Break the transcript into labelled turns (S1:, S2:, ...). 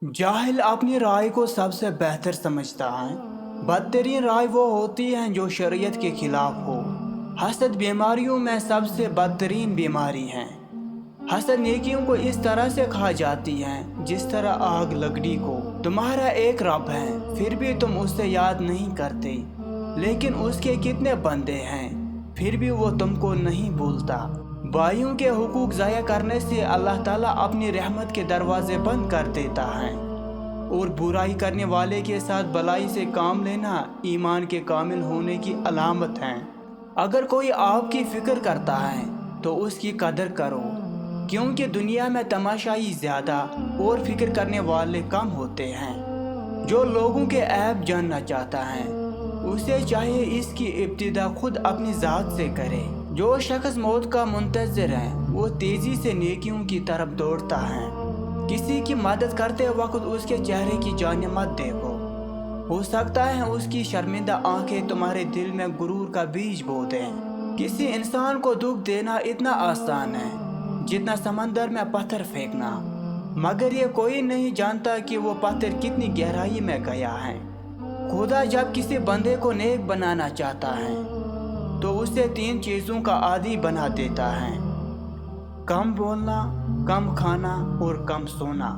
S1: जाहिल अपनी राय को सबसे बेहतर समझता है। बदतरीन राय वो होती है जो शरीयत के खिलाफ हो। हसद बीमारियों में सबसे बदतरीन बीमारी है। हसद नेकियों को इस तरह से खा जाती है जिस तरह आग लकड़ी को। तुम्हारा एक रब है, फिर भी तुम उससे याद नहीं करते। लेकिन उसके कितने बंदे हैं, फिर भी वो तुमको नहीं भूलता। भाइयों के हुकूक ज़ाया करने से अल्लाह ताला अपनी रहमत के दरवाजे बंद कर देता है, और बुराई करने वाले के साथ भलाई से काम लेना ईमान के कामिल होने की अलामत है। अगर कोई आपकी फ़िक्र करता है तो उसकी कदर करो, क्योंकि दुनिया में तमाशाई ज़्यादा और फिक्र करने वाले कम होते हैं। जो लोगों के ऐब जानना चाहता है उसे चाहिए इसकी इब्तिदा खुद अपनी ज़ात से करे। जो शख्स मौत का मुंतज़िर है वो तेज़ी से नेकियों की तरफ दौड़ता है। किसी की मदद करते वक्त उसके चेहरे की जानिब मत देखो, हो सकता है उसकी शर्मिंदा आंखें तुम्हारे दिल में गुरूर का बीज बो दें। किसी इंसान को दुख देना इतना आसान है जितना समंदर में पत्थर फेंकना, मगर ये कोई नहीं जानता कि वो पत्थर कितनी गहराई में गया है। खुदा जब किसी बंदे को नेक बनाना चाहता है तो उसे 3 चीज़ों का आदी बना देता है: कम बोलना, कम खाना और कम सोना।